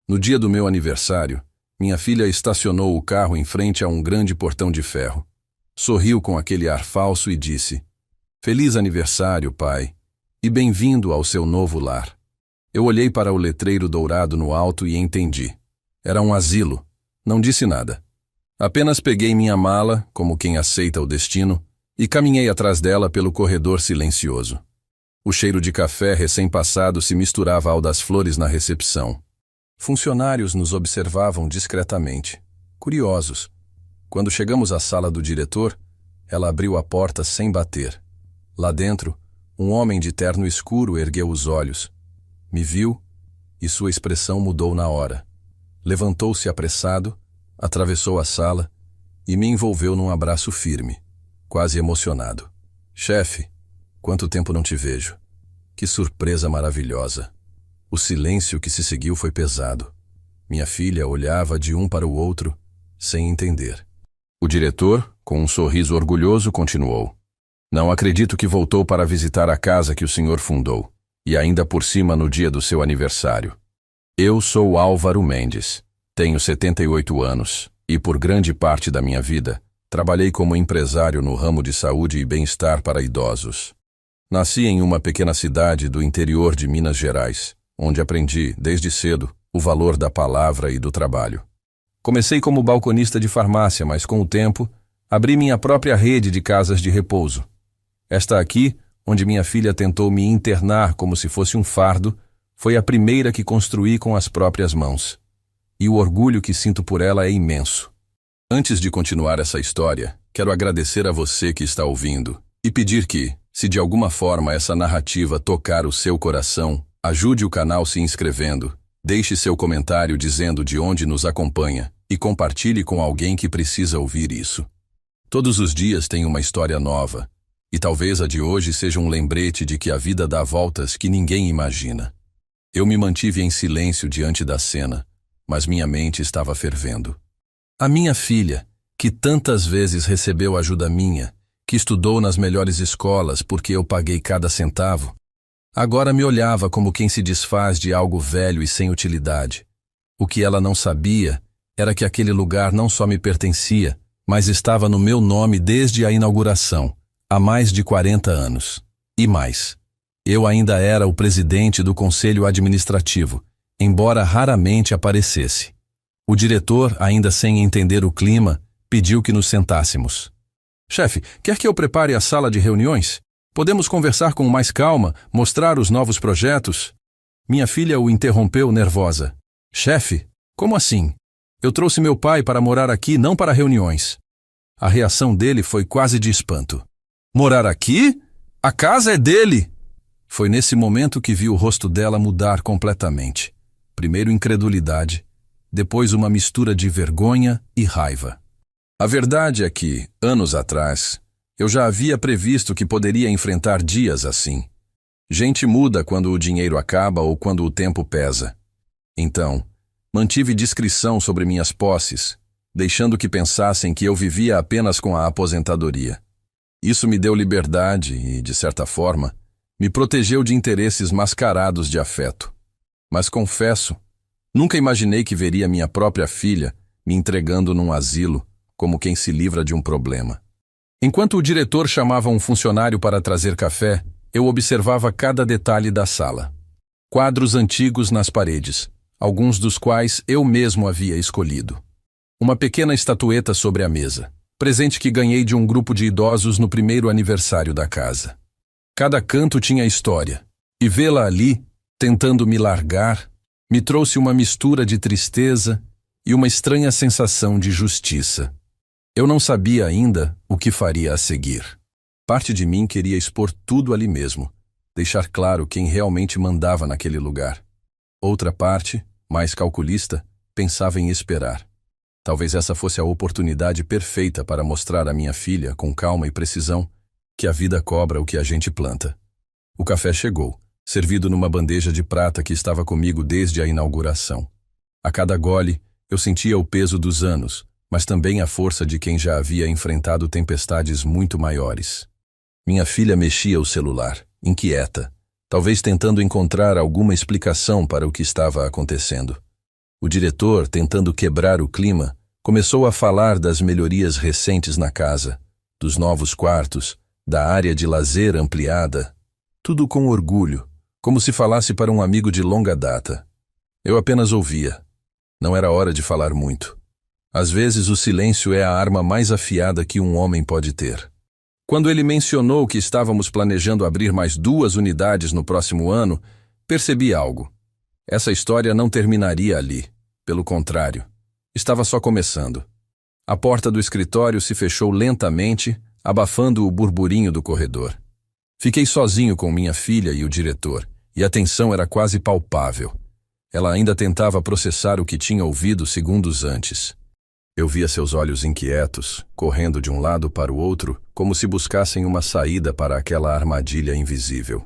No dia do meu aniversário, minha filha estacionou o carro em frente a um grande portão de ferro. Sorriu com aquele ar falso e disse: "Feliz aniversário, pai, e bem-vindo ao seu novo lar." Eu olhei para o letreiro dourado no alto e entendi. Era um asilo. Não disse nada. Apenas peguei minha mala, como quem aceita o destino, e caminhei atrás dela pelo corredor silencioso. O cheiro de café recém-passado se misturava ao das flores na recepção. Funcionários nos observavam discretamente, curiosos. Quando chegamos à sala do diretor, ela abriu a porta sem bater. Lá dentro, um homem de terno escuro ergueu os olhos. Me viu e sua expressão mudou na hora. Levantou-se apressado, atravessou a sala e me envolveu num abraço firme, quase emocionado. "Chefe, quanto tempo não te vejo. Que surpresa maravilhosa." O silêncio que se seguiu foi pesado. Minha filha olhava de um para o outro, sem entender. O diretor, com um sorriso orgulhoso, continuou: "Não acredito que voltou para visitar a casa que o senhor fundou, e ainda por cima no dia do seu aniversário. Eu sou Álvaro Mendes, tenho 78 anos, e por grande parte da minha vida, trabalhei como empresário no ramo de saúde e bem-estar para idosos. Nasci em uma pequena cidade do interior de Minas Gerais, onde aprendi, desde cedo, o valor da palavra e do trabalho. Comecei como balconista de farmácia, mas com o tempo, abri minha própria rede de casas de repouso. Esta aqui, onde minha filha tentou me internar como se fosse um fardo, foi a primeira que construí com as próprias mãos. E o orgulho que sinto por ela é imenso." Antes de continuar essa história, quero agradecer a você que está ouvindo e pedir que, se de alguma forma essa narrativa tocar o seu coração, ajude o canal se inscrevendo, deixe seu comentário dizendo de onde nos acompanha e compartilhe com alguém que precisa ouvir isso. Todos os dias tem uma história nova, e talvez a de hoje seja um lembrete de que a vida dá voltas que ninguém imagina. Eu me mantive em silêncio diante da cena, mas minha mente estava fervendo. A minha filha, que tantas vezes recebeu ajuda minha, que estudou nas melhores escolas porque eu paguei cada centavo, agora me olhava como quem se desfaz de algo velho e sem utilidade. O que ela não sabia era que aquele lugar não só me pertencia, mas estava no meu nome desde a inauguração, há mais de 40 anos. E mais, eu ainda era o presidente do conselho administrativo, embora raramente aparecesse. O diretor, ainda sem entender o clima, pediu que nos sentássemos. "Chefe, quer que eu prepare a sala de reuniões? Podemos conversar com mais calma, mostrar os novos projetos?" Minha filha o interrompeu nervosa. "Chefe, como assim? Eu trouxe meu pai para morar aqui, não para reuniões." A reação dele foi quase de espanto. "Morar aqui? A casa é dele!" Foi nesse momento que vi o rosto dela mudar completamente. Primeiro incredulidade, depois uma mistura de vergonha e raiva. A verdade é que, anos atrás, eu já havia previsto que poderia enfrentar dias assim. Gente muda quando o dinheiro acaba ou quando o tempo pesa. Então, mantive discrição sobre minhas posses, deixando que pensassem que eu vivia apenas com a aposentadoria. Isso me deu liberdade e, de certa forma, me protegeu de interesses mascarados de afeto. Mas confesso, nunca imaginei que veria minha própria filha me entregando num asilo, como quem se livra de um problema. Enquanto o diretor chamava um funcionário para trazer café, eu observava cada detalhe da sala. Quadros antigos nas paredes, alguns dos quais eu mesmo havia escolhido. Uma pequena estatueta sobre a mesa, presente que ganhei de um grupo de idosos no primeiro aniversário da casa. Cada canto tinha história, e vê-la ali, tentando me largar, me trouxe uma mistura de tristeza e uma estranha sensação de justiça. Eu não sabia ainda o que faria a seguir. Parte de mim queria expor tudo ali mesmo, deixar claro quem realmente mandava naquele lugar. Outra parte, mais calculista, pensava em esperar. Talvez essa fosse a oportunidade perfeita para mostrar à minha filha, com calma e precisão, que a vida cobra o que a gente planta. O café chegou, servido numa bandeja de prata que estava comigo desde a inauguração. A cada gole, eu sentia o peso dos anos, mas também a força de quem já havia enfrentado tempestades muito maiores. Minha filha mexia o celular, inquieta, talvez tentando encontrar alguma explicação para o que estava acontecendo. O diretor, tentando quebrar o clima, começou a falar das melhorias recentes na casa, dos novos quartos, da área de lazer ampliada. Tudo com orgulho, como se falasse para um amigo de longa data. Eu apenas ouvia. Não era hora de falar muito. Às vezes o silêncio é a arma mais afiada que um homem pode ter. Quando ele mencionou que estávamos planejando abrir mais 2 unidades no próximo ano, percebi algo. Essa história não terminaria ali. Pelo contrário, estava só começando. A porta do escritório se fechou lentamente, abafando o burburinho do corredor. Fiquei sozinho com minha filha e o diretor, e a tensão era quase palpável. Ela ainda tentava processar o que tinha ouvido segundos antes. Eu via seus olhos inquietos, correndo de um lado para o outro, como se buscassem uma saída para aquela armadilha invisível.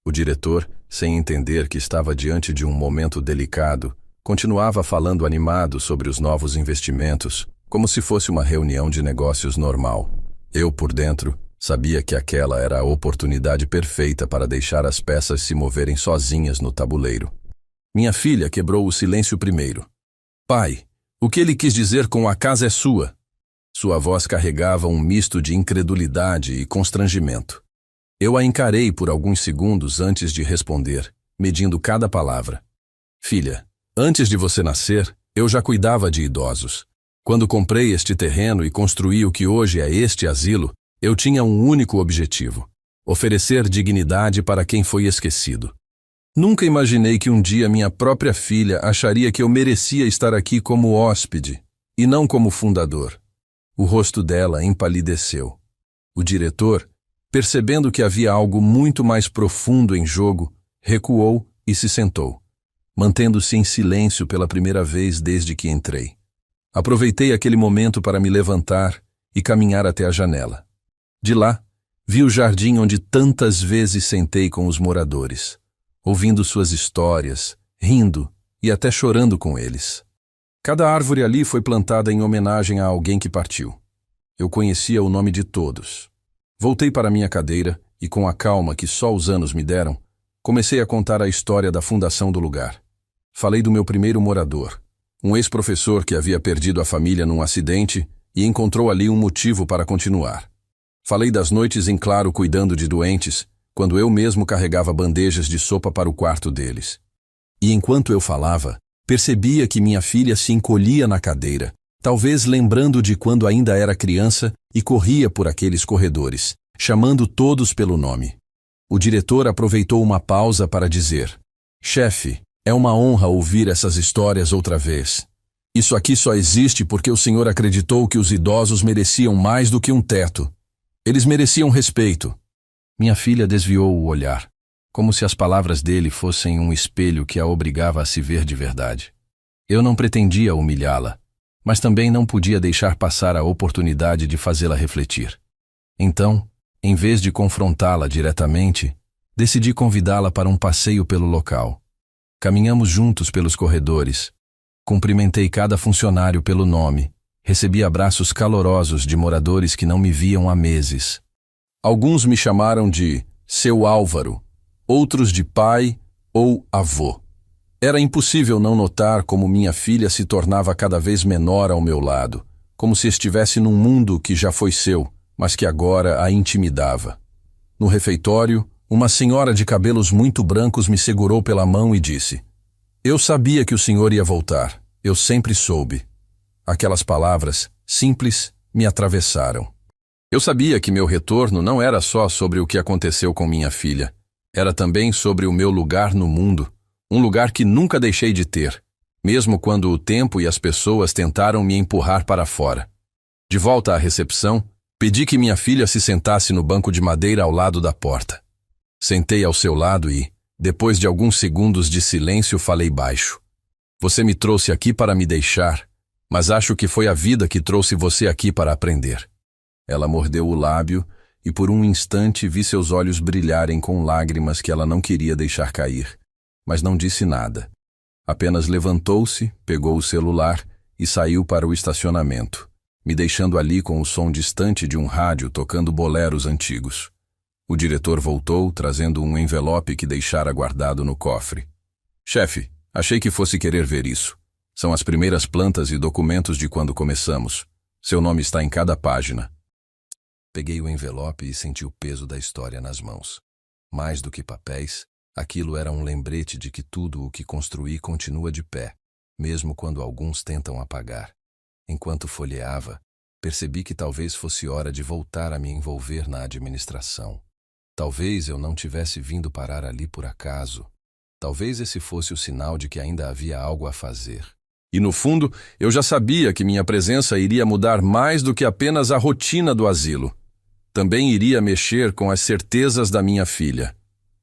O diretor, sem entender que estava diante de um momento delicado, continuava falando animado sobre os novos investimentos, como se fosse uma reunião de negócios normal. Eu, por dentro, sabia que aquela era a oportunidade perfeita para deixar as peças se moverem sozinhas no tabuleiro. Minha filha quebrou o silêncio primeiro. Pai, o que ele quis dizer com a casa é sua? Sua voz carregava um misto de incredulidade e constrangimento. Eu a encarei por alguns segundos antes de responder, medindo cada palavra. Filha, antes de você nascer, eu já cuidava de idosos. Quando comprei este terreno e construí o que hoje é este asilo, eu tinha um único objetivo: oferecer dignidade para quem foi esquecido. Nunca imaginei que um dia minha própria filha acharia que eu merecia estar aqui como hóspede, e não como fundador. O rosto dela empalideceu. O diretor, percebendo que havia algo muito mais profundo em jogo, recuou e se sentou, mantendo-se em silêncio pela primeira vez desde que entrei. Aproveitei aquele momento para me levantar e caminhar até a janela. De lá, vi o jardim onde tantas vezes sentei com os moradores, ouvindo suas histórias, rindo e até chorando com eles. Cada árvore ali foi plantada em homenagem a alguém que partiu. Eu conhecia o nome de todos. Voltei para minha cadeira e, com a calma que só os anos me deram, comecei a contar a história da fundação do lugar. Falei do meu primeiro morador, um ex-professor que havia perdido a família num acidente e encontrou ali um motivo para continuar. Falei das noites em claro cuidando de doentes, quando eu mesmo carregava bandejas de sopa para o quarto deles. E enquanto eu falava, percebia que minha filha se encolhia na cadeira, talvez lembrando de quando ainda era criança e corria por aqueles corredores, chamando todos pelo nome. O diretor aproveitou uma pausa para dizer: Chefe, é uma honra ouvir essas histórias outra vez. Isso aqui só existe porque o senhor acreditou que os idosos mereciam mais do que um teto. Eles mereciam respeito. Minha filha desviou o olhar, como se as palavras dele fossem um espelho que a obrigava a se ver de verdade. Eu não pretendia humilhá-la, mas também não podia deixar passar a oportunidade de fazê-la refletir. Então, em vez de confrontá-la diretamente, decidi convidá-la para um passeio pelo local. Caminhamos juntos pelos corredores. Cumprimentei cada funcionário pelo nome. Recebi abraços calorosos de moradores que não me viam há meses. Alguns me chamaram de seu Álvaro, outros de pai ou avô. Era impossível não notar como minha filha se tornava cada vez menor ao meu lado, como se estivesse num mundo que já foi seu, mas que agora a intimidava. No refeitório, uma senhora de cabelos muito brancos me segurou pela mão e disse: Eu sabia que o senhor ia voltar, eu sempre soube. Aquelas palavras, simples, me atravessaram. Eu sabia que meu retorno não era só sobre o que aconteceu com minha filha. Era também sobre o meu lugar no mundo, um lugar que nunca deixei de ter, mesmo quando o tempo e as pessoas tentaram me empurrar para fora. De volta à recepção, pedi que minha filha se sentasse no banco de madeira ao lado da porta. Sentei ao seu lado e, depois de alguns segundos de silêncio, falei baixo. Você me trouxe aqui para me deixar, mas acho que foi a vida que trouxe você aqui para aprender. Ela mordeu o lábio e por um instante vi seus olhos brilharem com lágrimas que ela não queria deixar cair, mas não disse nada. Apenas levantou-se, pegou o celular e saiu para o estacionamento, me deixando ali com o som distante de um rádio tocando boleros antigos. O diretor voltou, trazendo um envelope que deixara guardado no cofre. Chefe, achei que fosse querer ver isso. São as primeiras plantas e documentos de quando começamos. Seu nome está em cada página. Peguei o envelope e senti o peso da história nas mãos. Mais do que papéis, aquilo era um lembrete de que tudo o que construí continua de pé, mesmo quando alguns tentam apagar. Enquanto folheava, percebi que talvez fosse hora de voltar a me envolver na administração. Talvez eu não tivesse vindo parar ali por acaso. Talvez esse fosse o sinal de que ainda havia algo a fazer. E no fundo, eu já sabia que minha presença iria mudar mais do que apenas a rotina do asilo. Também iria mexer com as certezas da minha filha.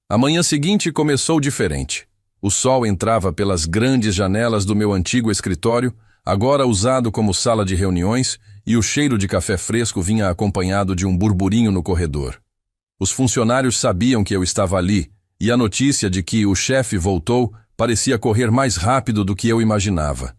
A manhã seguinte começou diferente. O sol entrava pelas grandes janelas do meu antigo escritório, agora usado como sala de reuniões, e o cheiro de café fresco vinha acompanhado de um burburinho no corredor. Os funcionários sabiam que eu estava ali, e a notícia de que o chefe voltou parecia correr mais rápido do que eu imaginava.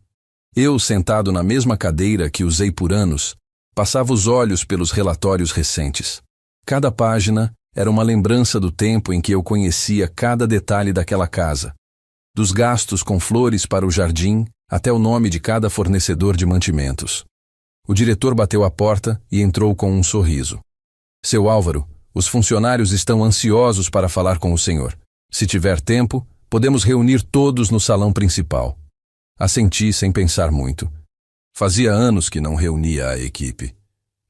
Eu, sentado na mesma cadeira que usei por anos, passava os olhos pelos relatórios recentes. Cada página era uma lembrança do tempo em que eu conhecia cada detalhe daquela casa, dos gastos com flores para o jardim até o nome de cada fornecedor de mantimentos. O diretor bateu à porta e entrou com um sorriso. Seu Álvaro, os funcionários estão ansiosos para falar com o senhor. Se tiver tempo, podemos reunir todos no salão principal. Assenti sem pensar muito. Fazia anos que não reunia a equipe.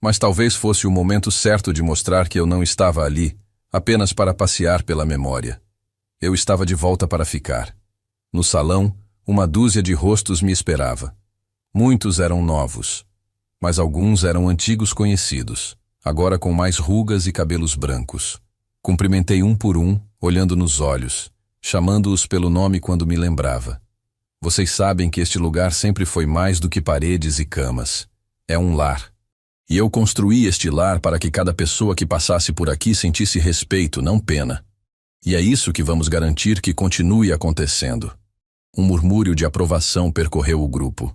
Mas talvez fosse o momento certo de mostrar que eu não estava ali, apenas para passear pela memória. Eu estava de volta para ficar. No salão, uma dúzia de rostos me esperava. Muitos eram novos, mas alguns eram antigos conhecidos, agora com mais rugas e cabelos brancos. Cumprimentei um por um, olhando nos olhos, chamando-os pelo nome quando me lembrava. Vocês sabem que este lugar sempre foi mais do que paredes e camas. É um lar. E eu construí este lar para que cada pessoa que passasse por aqui sentisse respeito, não pena. E é isso que vamos garantir que continue acontecendo. Um murmúrio de aprovação percorreu o grupo.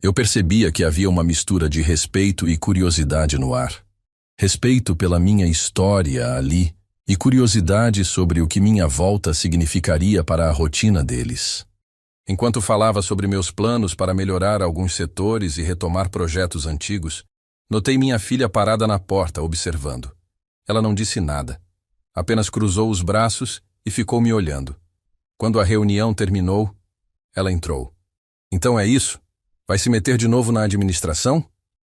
Eu percebia que havia uma mistura de respeito e curiosidade no ar. Respeito pela minha história ali e curiosidade sobre o que minha volta significaria para a rotina deles. Enquanto falava sobre meus planos para melhorar alguns setores e retomar projetos antigos, notei minha filha parada na porta, observando. Ela não disse nada. Apenas cruzou os braços e ficou me olhando. Quando a reunião terminou, ela entrou. Então é isso? Vai se meter de novo na administração?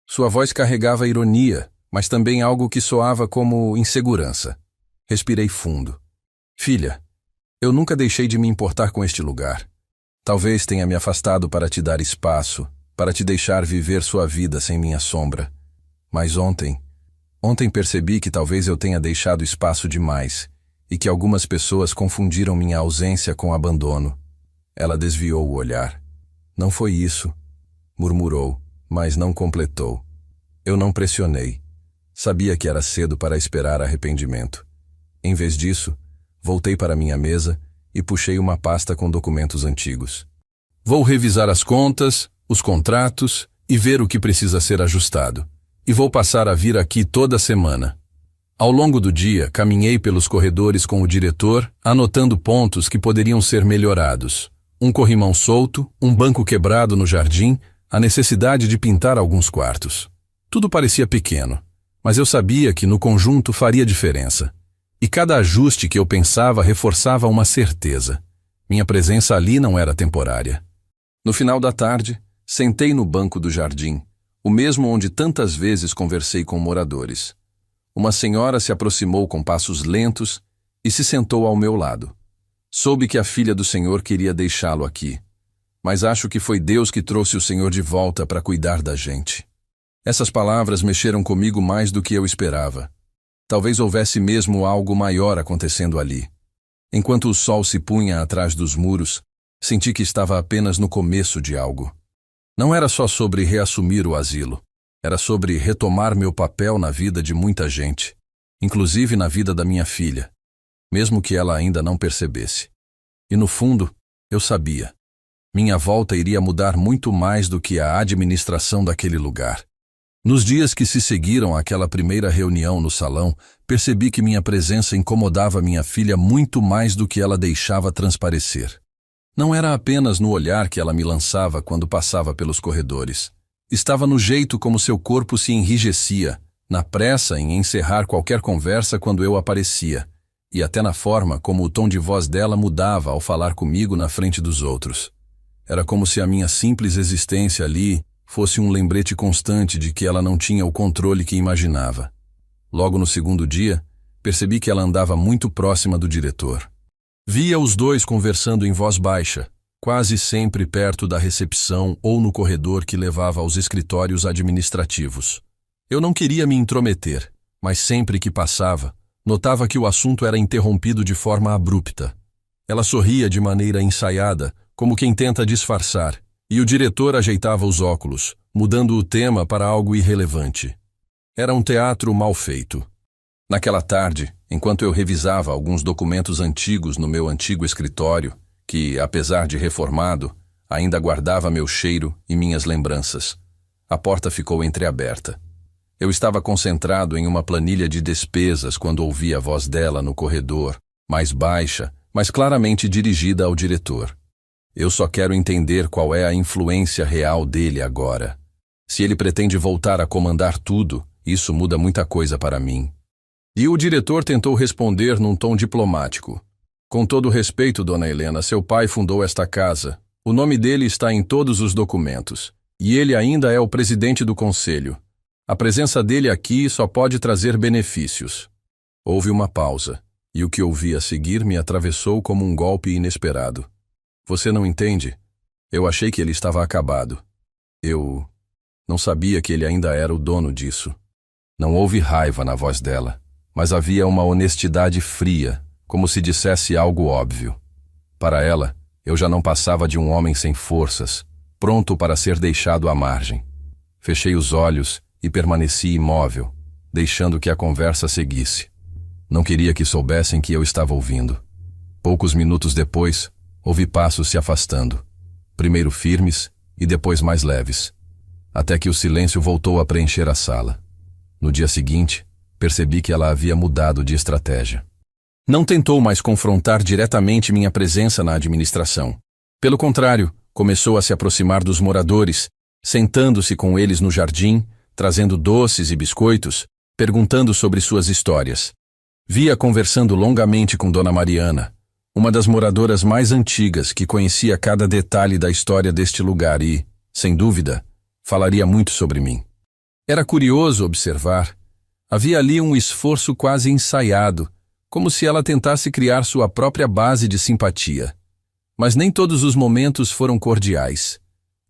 Sua voz carregava ironia, mas também algo que soava como insegurança. Respirei fundo. Filha, eu nunca deixei de me importar com este lugar. Talvez tenha me afastado para te dar espaço, para te deixar viver sua vida sem minha sombra. Mas ontem percebi que talvez eu tenha deixado espaço demais e que algumas pessoas confundiram minha ausência com abandono. Ela desviou o olhar. Não foi isso, murmurou, mas não completou. Eu não pressionei. Sabia que era cedo para esperar arrependimento. Em vez disso, voltei para minha mesa e puxei uma pasta com documentos antigos. Vou revisar as contas, os contratos e ver o que precisa ser ajustado. E vou passar a vir aqui toda semana. Ao longo do dia, caminhei pelos corredores com o diretor, anotando pontos que poderiam ser melhorados. Um corrimão solto, um banco quebrado no jardim, a necessidade de pintar alguns quartos. Tudo parecia pequeno, mas eu sabia que no conjunto faria diferença. E cada ajuste que eu pensava reforçava uma certeza. Minha presença ali não era temporária. No final da tarde, sentei no banco do jardim, o mesmo onde tantas vezes conversei com moradores. Uma senhora se aproximou com passos lentos e se sentou ao meu lado. Soube que a filha do senhor queria deixá-lo aqui, mas acho que foi Deus que trouxe o senhor de volta para cuidar da gente. Essas palavras mexeram comigo mais do que eu esperava. Talvez houvesse mesmo algo maior acontecendo ali. Enquanto o sol se punha atrás dos muros, senti que estava apenas no começo de algo. Não era só sobre reassumir o asilo. Era sobre retomar meu papel na vida de muita gente, inclusive na vida da minha filha, mesmo que ela ainda não percebesse. E no fundo, eu sabia. Minha volta iria mudar muito mais do que a administração daquele lugar. Nos dias que se seguiram àquela primeira reunião no salão, percebi que minha presença incomodava minha filha muito mais do que ela deixava transparecer. Não era apenas no olhar que ela me lançava quando passava pelos corredores. Estava no jeito como seu corpo se enrijecia, na pressa em encerrar qualquer conversa quando eu aparecia, e até na forma como o tom de voz dela mudava ao falar comigo na frente dos outros. Era como se a minha simples existência ali fosse um lembrete constante de que ela não tinha o controle que imaginava. Logo no segundo dia, percebi que ela andava muito próxima do diretor. Via os dois conversando em voz baixa, quase sempre perto da recepção ou no corredor que levava aos escritórios administrativos. Eu não queria me intrometer, mas sempre que passava, notava que o assunto era interrompido de forma abrupta. Ela sorria de maneira ensaiada, como quem tenta disfarçar, e o diretor ajeitava os óculos, mudando o tema para algo irrelevante. Era um teatro mal feito. Naquela tarde, enquanto eu revisava alguns documentos antigos no meu antigo escritório, que, apesar de reformado, ainda guardava meu cheiro e minhas lembranças, a porta ficou entreaberta. Eu estava concentrado em uma planilha de despesas quando ouvi a voz dela no corredor, mais baixa, mas claramente dirigida ao diretor. Eu só quero entender qual é a influência real dele agora. Se ele pretende voltar a comandar tudo, isso muda muita coisa para mim. E o diretor tentou responder num tom diplomático. Com todo respeito, dona Helena, seu pai fundou esta casa. O nome dele está em todos os documentos. E ele ainda é o presidente do conselho. A presença dele aqui só pode trazer benefícios. Houve uma pausa, e o que ouvi a seguir me atravessou como um golpe inesperado. Você não entende? Eu achei que ele estava acabado. Eu não sabia que ele ainda era o dono disso. Não houve raiva na voz dela, mas havia uma honestidade fria, como se dissesse algo óbvio. Para ela, eu já não passava de um homem sem forças, pronto para ser deixado à margem. Fechei os olhos e permaneci imóvel, deixando que a conversa seguisse. Não queria que soubessem que eu estava ouvindo. Poucos minutos depois, ouvi passos se afastando, primeiro firmes e depois mais leves, até que o silêncio voltou a preencher a sala. No dia seguinte, percebi que ela havia mudado de estratégia. Não tentou mais confrontar diretamente minha presença na administração. Pelo contrário, começou a se aproximar dos moradores, sentando-se com eles no jardim, trazendo doces e biscoitos, perguntando sobre suas histórias. Via conversando longamente com Dona Mariana, uma das moradoras mais antigas que conhecia cada detalhe da história deste lugar e, sem dúvida, falaria muito sobre mim. Era curioso observar. Havia ali um esforço quase ensaiado, como se ela tentasse criar sua própria base de simpatia. Mas nem todos os momentos foram cordiais.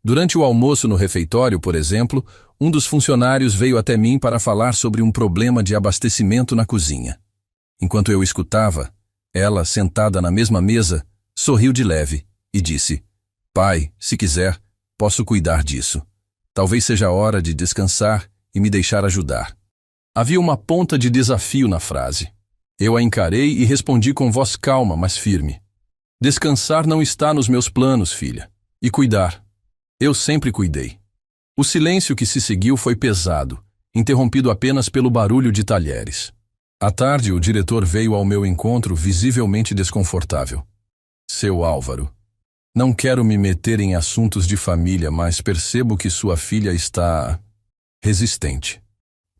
Durante o almoço no refeitório, por exemplo, um dos funcionários veio até mim para falar sobre um problema de abastecimento na cozinha. Enquanto eu escutava, ela, sentada na mesma mesa, sorriu de leve e disse: "Pai, se quiser, posso cuidar disso. Talvez seja a hora de descansar e me deixar ajudar." Havia uma ponta de desafio na frase. Eu a encarei e respondi com voz calma, mas firme: "Descansar não está nos meus planos, filha. E cuidar. Eu sempre cuidei." O silêncio que se seguiu foi pesado, interrompido apenas pelo barulho de talheres. À tarde, o diretor veio ao meu encontro visivelmente desconfortável. "Seu Álvaro, não quero me meter em assuntos de família, mas percebo que sua filha está resistente.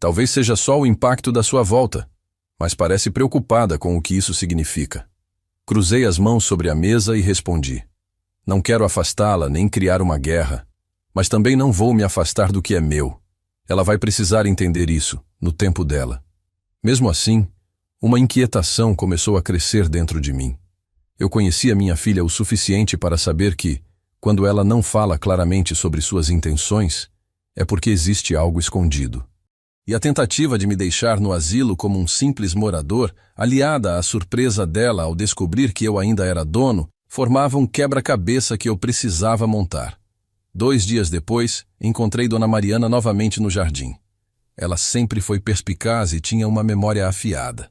Talvez seja só o impacto da sua volta, mas parece preocupada com o que isso significa." Cruzei as mãos sobre a mesa e respondi: "Não quero afastá-la nem criar uma guerra, mas também não vou me afastar do que é meu. Ela vai precisar entender isso, no tempo dela." Mesmo assim, uma inquietação começou a crescer dentro de mim. Eu conhecia minha filha o suficiente para saber que, quando ela não fala claramente sobre suas intenções, é porque existe algo escondido. E a tentativa de me deixar no asilo como um simples morador, aliada à surpresa dela ao descobrir que eu ainda era dono, formava um quebra-cabeça que eu precisava montar. 2 dias depois, encontrei Dona Mariana novamente no jardim. Ela sempre foi perspicaz e tinha uma memória afiada.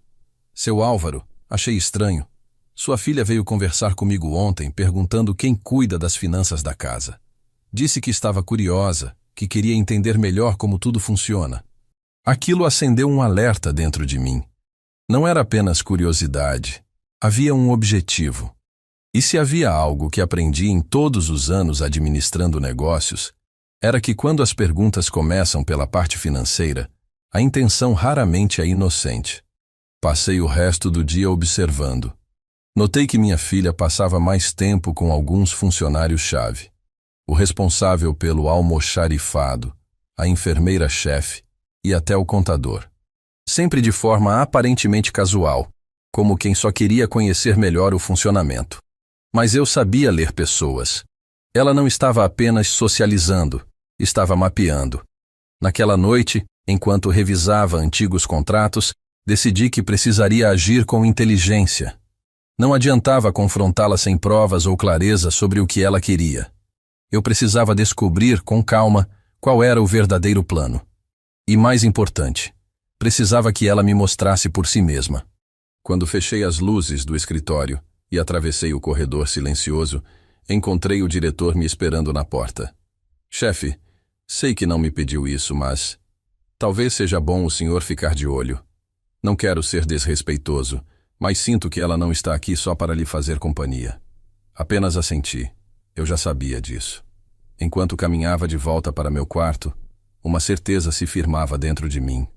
"Seu Álvaro, achei estranho. Sua filha veio conversar comigo ontem, perguntando quem cuida das finanças da casa. Disse que estava curiosa, que queria entender melhor como tudo funciona." Aquilo acendeu um alerta dentro de mim. Não era apenas curiosidade. Havia um objetivo. E se havia algo que aprendi em todos os anos administrando negócios, era que quando as perguntas começam pela parte financeira, a intenção raramente é inocente. Passei o resto do dia observando. Notei que minha filha passava mais tempo com alguns funcionários-chave. O responsável pelo almoxarifado, a enfermeira-chefe e até o contador. Sempre de forma aparentemente casual, como quem só queria conhecer melhor o funcionamento. Mas eu sabia ler pessoas. Ela não estava apenas socializando, estava mapeando. Naquela noite, enquanto revisava antigos contratos, decidi que precisaria agir com inteligência. Não adiantava confrontá-la sem provas ou clareza sobre o que ela queria. Eu precisava descobrir, com calma, qual era o verdadeiro plano. E mais importante, precisava que ela me mostrasse por si mesma. Quando fechei as luzes do escritório e atravessei o corredor silencioso, encontrei o diretor me esperando na porta. Chefe, sei que não me pediu isso, mas talvez seja bom o senhor ficar de olho. Não quero ser desrespeitoso, mas sinto que ela não está aqui só para lhe fazer companhia. Apenas assenti. Eu já sabia disso. Enquanto caminhava de volta para meu quarto, uma certeza se firmava dentro de mim.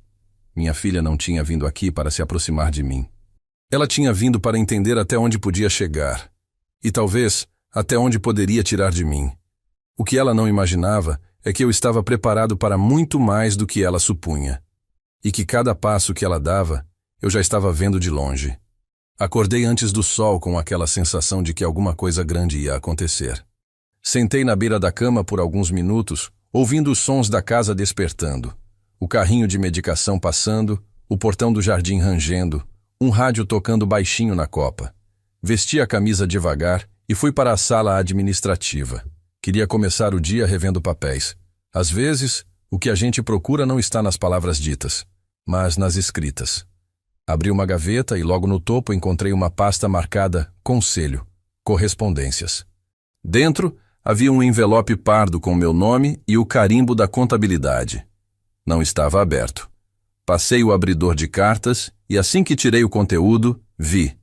Minha filha não tinha vindo aqui para se aproximar de mim. Ela tinha vindo para entender até onde podia chegar, e talvez até onde poderia tirar de mim. O que ela não imaginava é que eu estava preparado para muito mais do que ela supunha, e que cada passo que ela dava, eu já estava vendo de longe. Acordei antes do sol com aquela sensação de que alguma coisa grande ia acontecer. Sentei na beira da cama por alguns minutos, ouvindo os sons da casa despertando, o carrinho de medicação passando, o portão do jardim rangendo, um rádio tocando baixinho na copa. Vesti a camisa devagar e fui para a sala administrativa. Queria começar o dia revendo papéis. Às vezes, o que a gente procura não está nas palavras ditas, mas nas escritas. Abri uma gaveta e logo no topo encontrei uma pasta marcada Conselho, Correspondências. Dentro, havia um envelope pardo com meu nome e o carimbo da contabilidade. Não estava aberto. Passei o abridor de cartas e assim que tirei o conteúdo, vi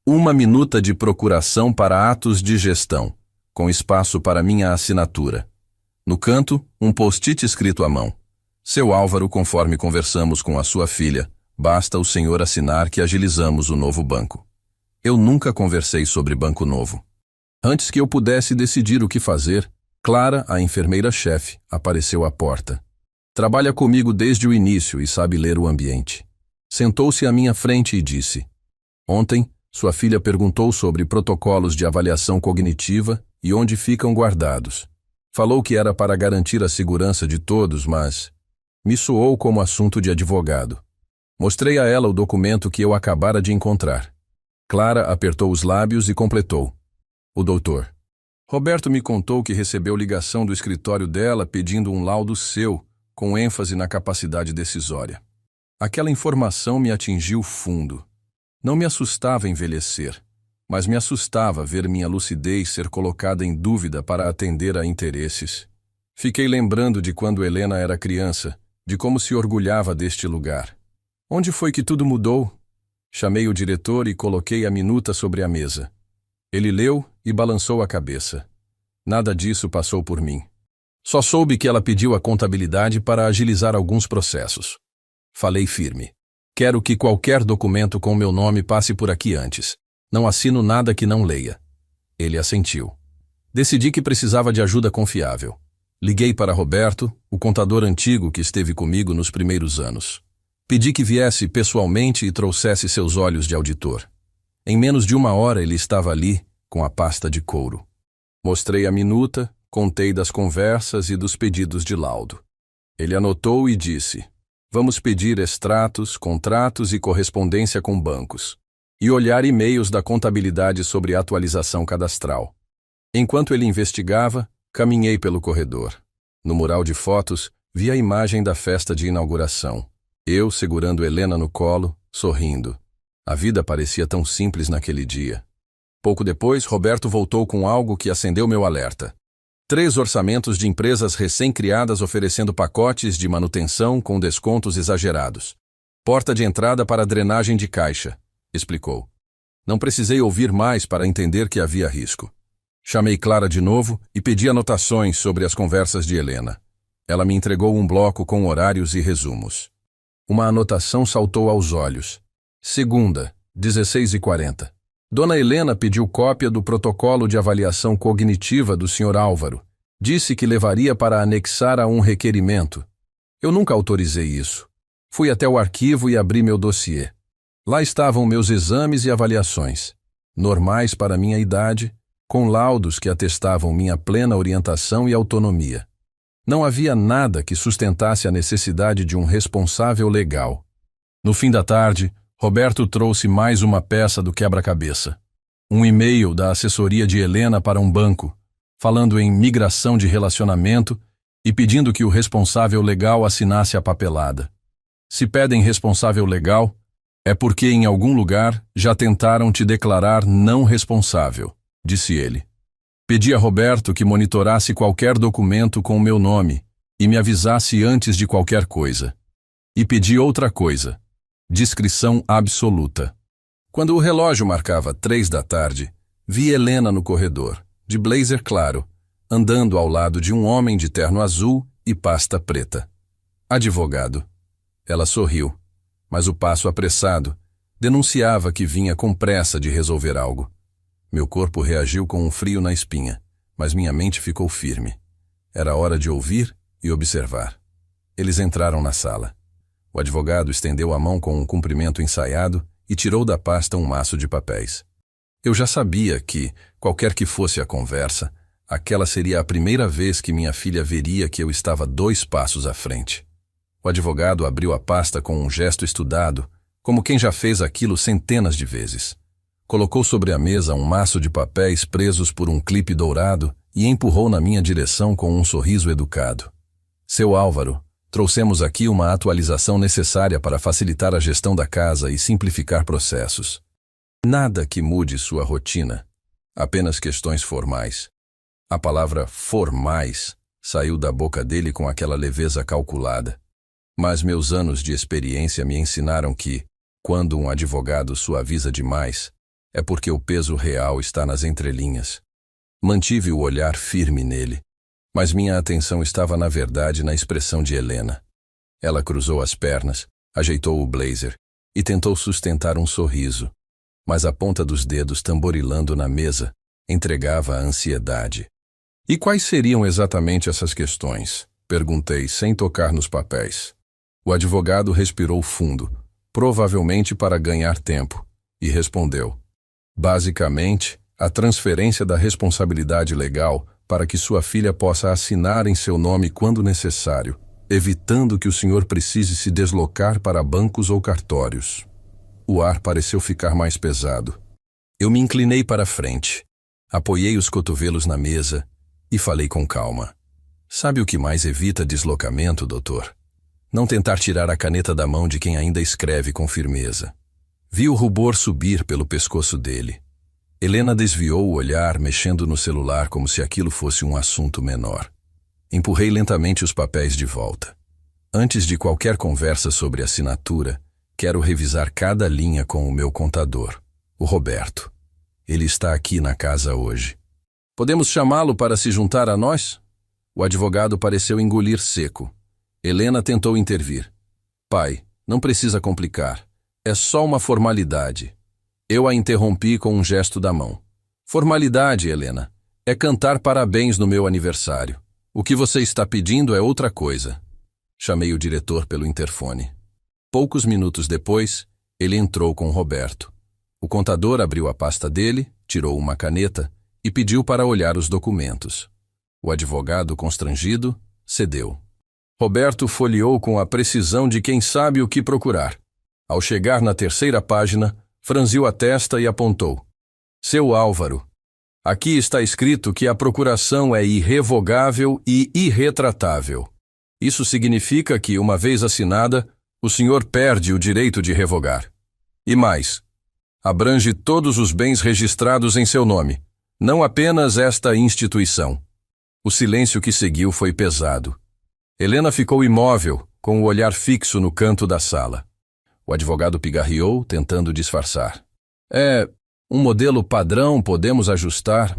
1 minuta de procuração para atos de gestão, com espaço para minha assinatura. No canto, um post-it escrito à mão. Seu Álvaro, conforme conversamos com a sua filha, basta o senhor assinar que agilizamos o novo banco. Eu nunca conversei sobre banco novo. Antes que eu pudesse decidir o que fazer, Clara, a enfermeira-chefe, apareceu à porta. Trabalha comigo desde o início e sabe ler o ambiente. Sentou-se à minha frente e disse: Ontem, sua filha perguntou sobre protocolos de avaliação cognitiva e onde ficam guardados. Falou que era para garantir a segurança de todos, mas me soou como assunto de advogado. Mostrei a ela o documento que eu acabara de encontrar. Clara apertou os lábios e completou: O doutor Roberto me contou que recebeu ligação do escritório dela pedindo um laudo seu, com ênfase na capacidade decisória. Aquela informação me atingiu fundo. Não me assustava envelhecer, mas me assustava ver minha lucidez ser colocada em dúvida para atender a interesses. Fiquei lembrando de quando Helena era criança, de como se orgulhava deste lugar. Onde foi que tudo mudou? Chamei o diretor e coloquei a minuta sobre a mesa. Ele leu e balançou a cabeça. Nada disso passou por mim. Só soube que ela pediu a contabilidade para agilizar alguns processos. Falei firme. Quero que qualquer documento com meu nome passe por aqui antes. Não assino nada que não leia. Ele assentiu. Decidi que precisava de ajuda confiável. Liguei para Roberto, o contador antigo que esteve comigo nos primeiros anos. Pedi que viesse pessoalmente e trouxesse seus olhos de auditor. Em menos de 1 hora ele estava ali, com a pasta de couro. Mostrei a minuta, contei das conversas e dos pedidos de laudo. Ele anotou e disse: Vamos pedir extratos, contratos e correspondência com bancos. E olhar e-mails da contabilidade sobre atualização cadastral. Enquanto ele investigava, caminhei pelo corredor. No mural de fotos, vi a imagem da festa de inauguração. Eu segurando Helena no colo, sorrindo. A vida parecia tão simples naquele dia. Pouco depois, Roberto voltou com algo que acendeu meu alerta. 3 orçamentos de empresas recém-criadas oferecendo pacotes de manutenção com descontos exagerados. Porta de entrada para drenagem de caixa, explicou. Não precisei ouvir mais para entender que havia risco. Chamei Clara de novo e pedi anotações sobre as conversas de Helena. Ela me entregou um bloco com horários e resumos. Uma anotação saltou aos olhos. Segunda, 16h40. Dona Helena pediu cópia do protocolo de avaliação cognitiva do Sr. Álvaro. Disse que levaria para anexar a um requerimento. Eu nunca autorizei isso. Fui até o arquivo e abri meu dossiê. Lá estavam meus exames e avaliações, normais para minha idade, com laudos que atestavam minha plena orientação e autonomia. Não havia nada que sustentasse a necessidade de um responsável legal. No fim da tarde, Roberto trouxe mais uma peça do quebra-cabeça. Um e-mail da assessoria de Helena para um banco, falando em migração de relacionamento e pedindo que o responsável legal assinasse a papelada. Se pedem responsável legal, é porque em algum lugar já tentaram te declarar não responsável, disse ele. Pedi a Roberto que monitorasse qualquer documento com o meu nome e me avisasse antes de qualquer coisa. E pedi outra coisa: discrição absoluta. Quando o relógio marcava 3 da tarde, vi Helena no corredor, de blazer claro, andando ao lado de um homem de terno azul e pasta preta. Advogado. Ela sorriu, mas o passo apressado denunciava que vinha com pressa de resolver algo. Meu corpo reagiu com um frio na espinha, mas minha mente ficou firme. Era hora de ouvir e observar. Eles entraram na sala. O advogado estendeu a mão com um cumprimento ensaiado e tirou da pasta um maço de papéis. Eu já sabia que, qualquer que fosse a conversa, aquela seria a primeira vez que minha filha veria que eu estava 2 passos à frente. O advogado abriu a pasta com um gesto estudado, como quem já fez aquilo centenas de vezes. Colocou sobre a mesa um maço de papéis presos por um clipe dourado e empurrou na minha direção com um sorriso educado. Seu Álvaro, trouxemos aqui uma atualização necessária para facilitar a gestão da casa e simplificar processos. Nada que mude sua rotina, apenas questões formais. A palavra formais saiu da boca dele com aquela leveza calculada. Mas meus anos de experiência me ensinaram que, quando um advogado suaviza demais, é porque o peso real está nas entrelinhas. Mantive o olhar firme nele, mas minha atenção estava na verdade na expressão de Helena. Ela cruzou as pernas, ajeitou o blazer e tentou sustentar um sorriso, mas a ponta dos dedos tamborilando na mesa entregava a ansiedade. E quais seriam exatamente essas questões? Perguntei sem tocar nos papéis. O advogado respirou fundo, provavelmente para ganhar tempo, e respondeu: basicamente, a transferência da responsabilidade legal para que sua filha possa assinar em seu nome quando necessário, evitando que o senhor precise se deslocar para bancos ou cartórios. O ar pareceu ficar mais pesado. Eu me inclinei para a frente, apoiei os cotovelos na mesa e falei com calma. Sabe o que mais evita deslocamento, doutor? Não tentar tirar a caneta da mão de quem ainda escreve com firmeza. Vi o rubor subir pelo pescoço dele. Helena desviou o olhar, mexendo no celular como se aquilo fosse um assunto menor. Empurrei lentamente os papéis de volta. Antes de qualquer conversa sobre assinatura, quero revisar cada linha com o meu contador, o Roberto. Ele está aqui na casa hoje. Podemos chamá-lo para se juntar a nós? O advogado pareceu engolir seco. Helena tentou intervir. Pai, não precisa complicar. É só uma formalidade. Eu a interrompi com um gesto da mão. Formalidade, Helena. É cantar parabéns no meu aniversário. O que você está pedindo é outra coisa. Chamei o diretor pelo interfone. Poucos minutos depois, ele entrou com Roberto. O contador abriu a pasta dele, tirou uma caneta e pediu para olhar os documentos. O advogado, constrangido, cedeu. Roberto folheou com a precisão de quem sabe o que procurar. Ao chegar na 3ª página, franziu a testa e apontou. Seu Álvaro, aqui está escrito que a procuração é irrevogável e irretratável. Isso significa que, uma vez assinada, o senhor perde o direito de revogar. E mais, abrange todos os bens registrados em seu nome, não apenas esta instituição. O silêncio que seguiu foi pesado. Helena ficou imóvel, com o olhar fixo no canto da sala. O advogado pigarreou, tentando disfarçar. Um modelo padrão podemos ajustar?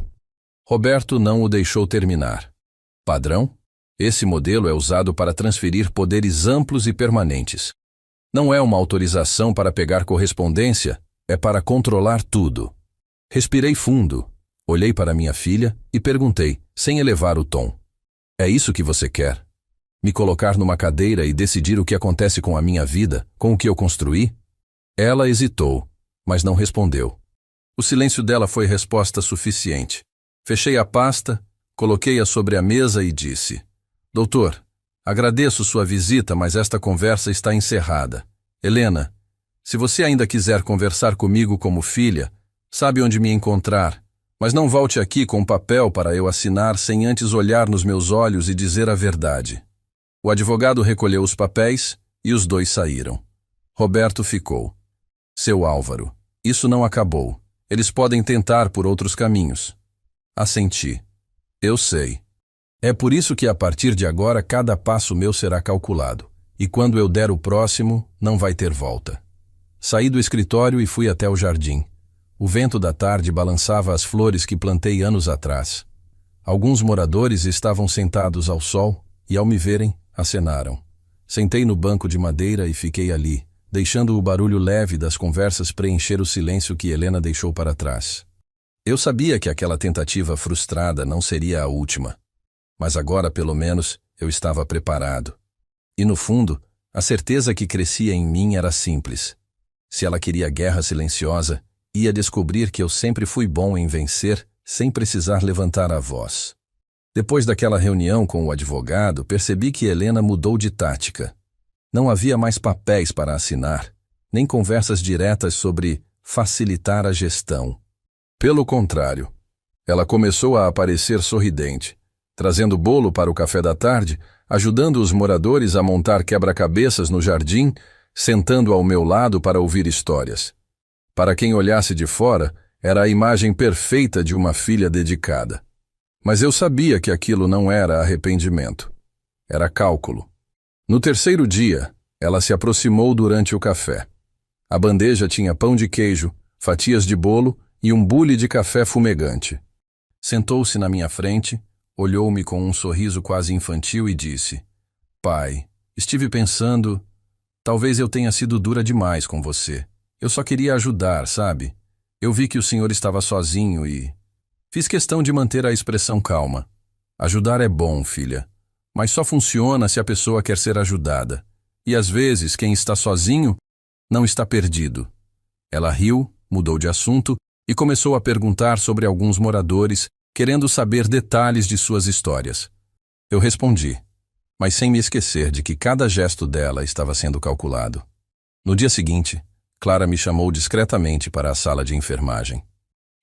Roberto não o deixou terminar. Padrão? Esse modelo é usado para transferir poderes amplos e permanentes. Não é uma autorização para pegar correspondência, é para controlar tudo. Respirei fundo, olhei para minha filha e perguntei, sem elevar o tom: é isso que você quer? Me colocar numa cadeira e decidir o que acontece com a minha vida, com o que eu construí? Ela hesitou, mas não respondeu. O silêncio dela foi resposta suficiente. Fechei a pasta, coloquei-a sobre a mesa e disse: Doutor, agradeço sua visita, mas esta conversa está encerrada. Helena, se você ainda quiser conversar comigo como filha, sabe onde me encontrar, mas não volte aqui com um papel para eu assinar sem antes olhar nos meus olhos e dizer a verdade. O advogado recolheu os papéis e os dois saíram. Roberto ficou. Seu Álvaro, isso não acabou. Eles podem tentar por outros caminhos. Assenti. Eu sei. É por isso que a partir de agora cada passo meu será calculado. E quando eu der o próximo, não vai ter volta. Saí do escritório e fui até o jardim. O vento da tarde balançava as flores que plantei anos atrás. Alguns moradores estavam sentados ao sol e, ao me verem, acenaram. Sentei no banco de madeira e fiquei ali, deixando o barulho leve das conversas preencher o silêncio que Helena deixou para trás. Eu sabia que aquela tentativa frustrada não seria a última. Mas agora, pelo menos, eu estava preparado. E, no fundo, a certeza que crescia em mim era simples. Se ela queria guerra silenciosa, ia descobrir que eu sempre fui bom em vencer, sem precisar levantar a voz. Depois daquela reunião com o advogado, percebi que Helena mudou de tática. Não havia mais papéis para assinar, nem conversas diretas sobre facilitar a gestão. Pelo contrário, ela começou a aparecer sorridente, trazendo bolo para o café da tarde, ajudando os moradores a montar quebra-cabeças no jardim, sentando ao meu lado para ouvir histórias. Para quem olhasse de fora, era a imagem perfeita de uma filha dedicada. Mas eu sabia que aquilo não era arrependimento. Era cálculo. No terceiro dia, ela se aproximou durante o café. A bandeja tinha pão de queijo, fatias de bolo e um bule de café fumegante. Sentou-se na minha frente, olhou-me com um sorriso quase infantil e disse: Pai, estive pensando, talvez eu tenha sido dura demais com você. Eu só queria ajudar, sabe? Eu vi que o senhor estava sozinho e... Fiz questão de manter a expressão calma. Ajudar é bom, filha, mas só funciona se a pessoa quer ser ajudada. E às vezes, quem está sozinho não está perdido. Ela riu, mudou de assunto e começou a perguntar sobre alguns moradores, querendo saber detalhes de suas histórias. Eu respondi, mas sem me esquecer de que cada gesto dela estava sendo calculado. No dia seguinte, Clara me chamou discretamente para a sala de enfermagem.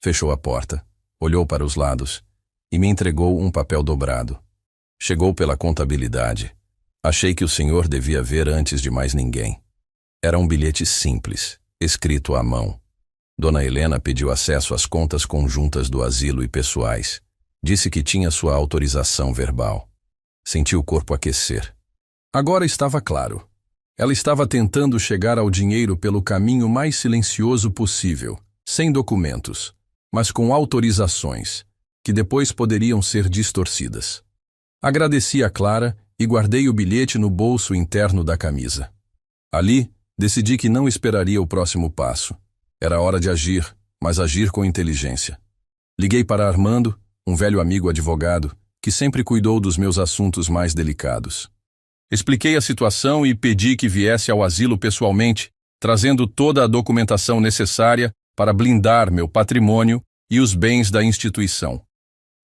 Fechou a porta, olhou para os lados e me entregou um papel dobrado. Chegou pela contabilidade. Achei que o senhor devia ver antes de mais ninguém. Era um bilhete simples, escrito à mão. Dona Helena pediu acesso às contas conjuntas do asilo e pessoais. Disse que tinha sua autorização verbal. Senti o corpo aquecer. Agora estava claro. Ela estava tentando chegar ao dinheiro pelo caminho mais silencioso possível, sem documentos, mas com autorizações, que depois poderiam ser distorcidas. Agradeci a Clara e guardei o bilhete no bolso interno da camisa. Ali, decidi que não esperaria o próximo passo. Era hora de agir, mas agir com inteligência. Liguei para Armando, um velho amigo advogado, que sempre cuidou dos meus assuntos mais delicados. Expliquei a situação e pedi que viesse ao asilo pessoalmente, trazendo toda a documentação necessária para blindar meu patrimônio e os bens da instituição.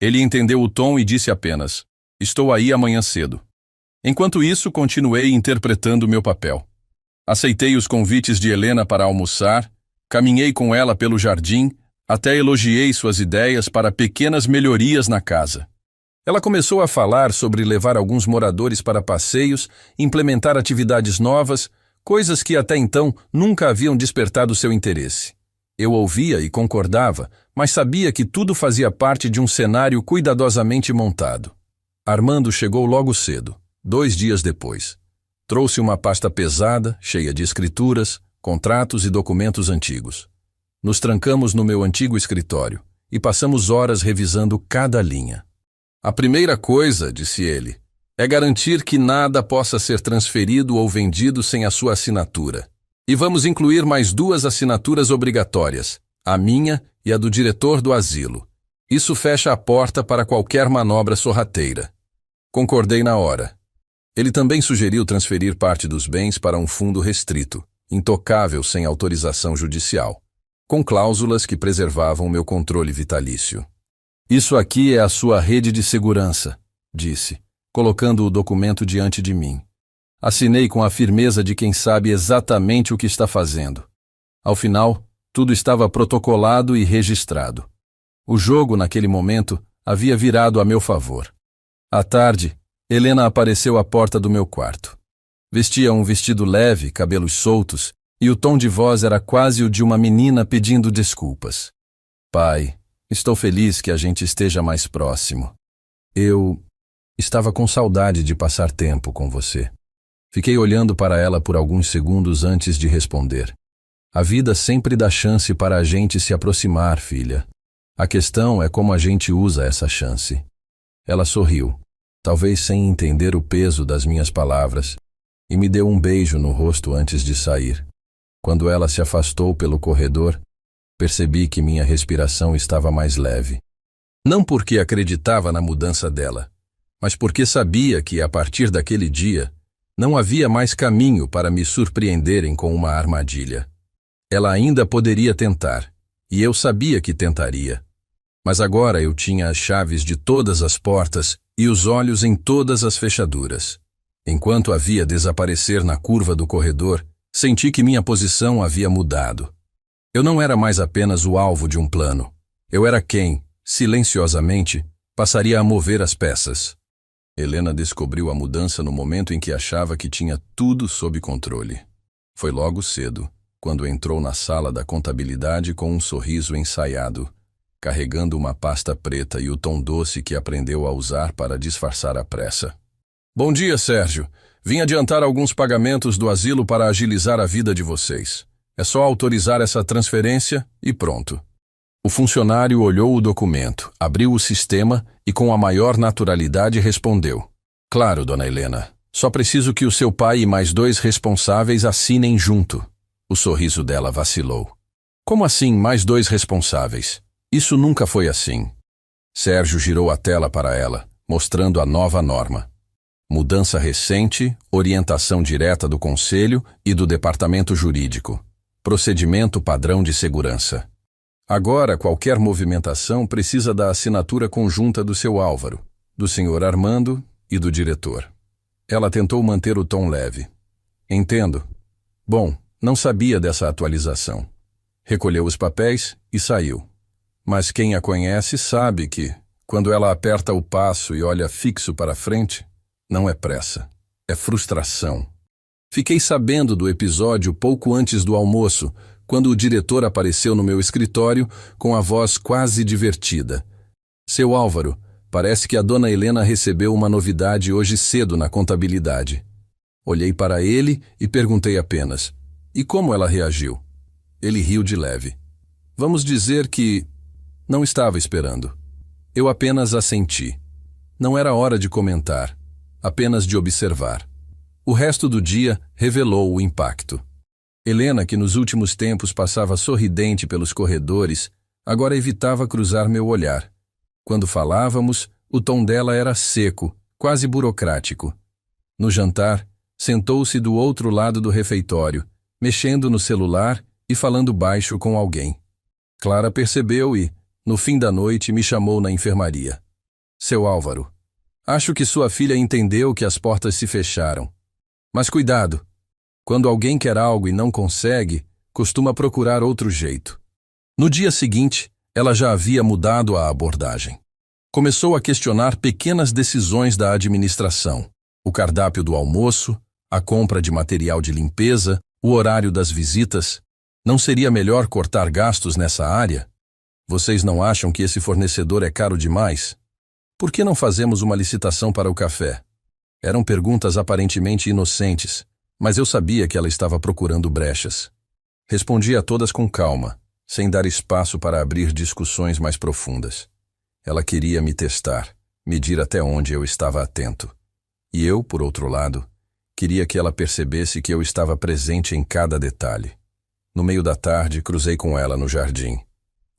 Ele entendeu o tom e disse apenas: "Estou aí amanhã cedo." Enquanto isso, continuei interpretando meu papel. Aceitei os convites de Helena para almoçar, caminhei com ela pelo jardim, até elogiei suas ideias para pequenas melhorias na casa. Ela começou a falar sobre levar alguns moradores para passeios, implementar atividades novas, coisas que até então nunca haviam despertado seu interesse. Eu ouvia e concordava, mas sabia que tudo fazia parte de um cenário cuidadosamente montado. Armando chegou logo cedo, 2 dias depois. Trouxe uma pasta pesada, cheia de escrituras, contratos e documentos antigos. Nos trancamos no meu antigo escritório e passamos horas revisando cada linha. A primeira coisa, disse ele, é garantir que nada possa ser transferido ou vendido sem a sua assinatura. E vamos incluir mais 2 assinaturas obrigatórias, a minha e a do diretor do asilo. Isso fecha a porta para qualquer manobra sorrateira. Concordei na hora. Ele também sugeriu transferir parte dos bens para um fundo restrito, intocável sem autorização judicial, com cláusulas que preservavam meu controle vitalício. Isso aqui é a sua rede de segurança, disse, colocando o documento diante de mim. Assinei com a firmeza de quem sabe exatamente o que está fazendo. Ao final, tudo estava protocolado e registrado. O jogo, naquele momento, havia virado a meu favor. À tarde, Helena apareceu à porta do meu quarto. Vestia um vestido leve, cabelos soltos, e o tom de voz era quase o de uma menina pedindo desculpas. Pai, estou feliz que a gente esteja mais próximo. Eu estava com saudade de passar tempo com você. Fiquei olhando para ela por alguns segundos antes de responder. A vida sempre dá chance para a gente se aproximar, filha. A questão é como a gente usa essa chance. Ela sorriu, talvez sem entender o peso das minhas palavras, e me deu um beijo no rosto antes de sair. Quando ela se afastou pelo corredor, percebi que minha respiração estava mais leve. Não porque acreditava na mudança dela, mas porque sabia que, a partir daquele dia, não havia mais caminho para me surpreenderem com uma armadilha. Ela ainda poderia tentar, e eu sabia que tentaria. Mas agora eu tinha as chaves de todas as portas e os olhos em todas as fechaduras. Enquanto a via desaparecer na curva do corredor, senti que minha posição havia mudado. Eu não era mais apenas o alvo de um plano. Eu era quem, silenciosamente, passaria a mover as peças. Helena descobriu a mudança no momento em que achava que tinha tudo sob controle. Foi logo cedo, quando entrou na sala da contabilidade com um sorriso ensaiado, carregando uma pasta preta e o tom doce que aprendeu a usar para disfarçar a pressa. Bom dia, Sérgio. Vim adiantar alguns pagamentos do asilo para agilizar a vida de vocês. É só autorizar essa transferência e pronto. O funcionário olhou o documento, abriu o sistema e com a maior naturalidade respondeu. Claro, dona Helena. Só preciso que o seu pai e mais 2 responsáveis assinem junto. O sorriso dela vacilou. Como assim mais 2 responsáveis? Isso nunca foi assim. Sérgio girou a tela para ela, mostrando a nova norma. Mudança recente, orientação direta do Conselho e do Departamento Jurídico. Procedimento padrão de segurança. Agora, qualquer movimentação precisa da assinatura conjunta do seu Álvaro, do senhor Armando e do diretor. Ela tentou manter o tom leve. Entendo. Bom, não sabia dessa atualização. Recolheu os papéis e saiu. Mas quem a conhece sabe que, quando ela aperta o passo e olha fixo para frente, não é pressa, é frustração. Fiquei sabendo do episódio pouco antes do almoço, quando o diretor apareceu no meu escritório com a voz quase divertida. Seu Álvaro, parece que a dona Helena recebeu uma novidade hoje cedo na contabilidade. Olhei para ele e perguntei apenas, e como ela reagiu? Ele riu de leve. Vamos dizer que não estava esperando. Eu apenas assenti. Não era hora de comentar, apenas de observar. O resto do dia revelou o impacto. Helena, que nos últimos tempos passava sorridente pelos corredores, agora evitava cruzar meu olhar. Quando falávamos, o tom dela era seco, quase burocrático. No jantar, sentou-se do outro lado do refeitório, mexendo no celular e falando baixo com alguém. Clara percebeu e, no fim da noite, me chamou na enfermaria. Seu Álvaro, acho que sua filha entendeu que as portas se fecharam. Mas cuidado! Quando alguém quer algo e não consegue, costuma procurar outro jeito. No dia seguinte, ela já havia mudado a abordagem. Começou a questionar pequenas decisões da administração, o cardápio do almoço, a compra de material de limpeza, o horário das visitas. Não seria melhor cortar gastos nessa área? Vocês não acham que esse fornecedor é caro demais? Por que não fazemos uma licitação para o café? Eram perguntas aparentemente inocentes, mas eu sabia que ela estava procurando brechas. Respondi a todas com calma, sem dar espaço para abrir discussões mais profundas. Ela queria me testar, medir até onde eu estava atento. E eu, por outro lado, queria que ela percebesse que eu estava presente em cada detalhe. No meio da tarde, cruzei com ela no jardim.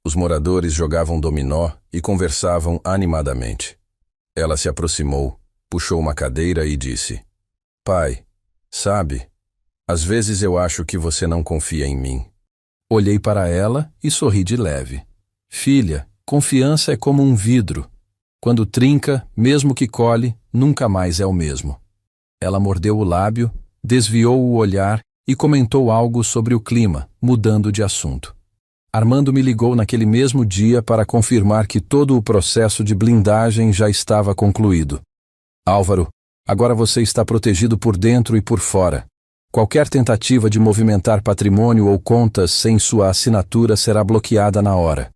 Os moradores jogavam dominó e conversavam animadamente. Ela se aproximou, puxou uma cadeira e disse: "Pai, sabe, às vezes eu acho que você não confia em mim." Olhei para ela e sorri de leve. "Filha, confiança é como um vidro. Quando trinca, mesmo que cole, nunca mais é o mesmo." Ela mordeu o lábio, desviou o olhar e comentou algo sobre o clima, mudando de assunto. Armando me ligou naquele mesmo dia para confirmar que todo o processo de blindagem já estava concluído. "Álvaro, agora você está protegido por dentro e por fora. Qualquer tentativa de movimentar patrimônio ou contas sem sua assinatura será bloqueada na hora."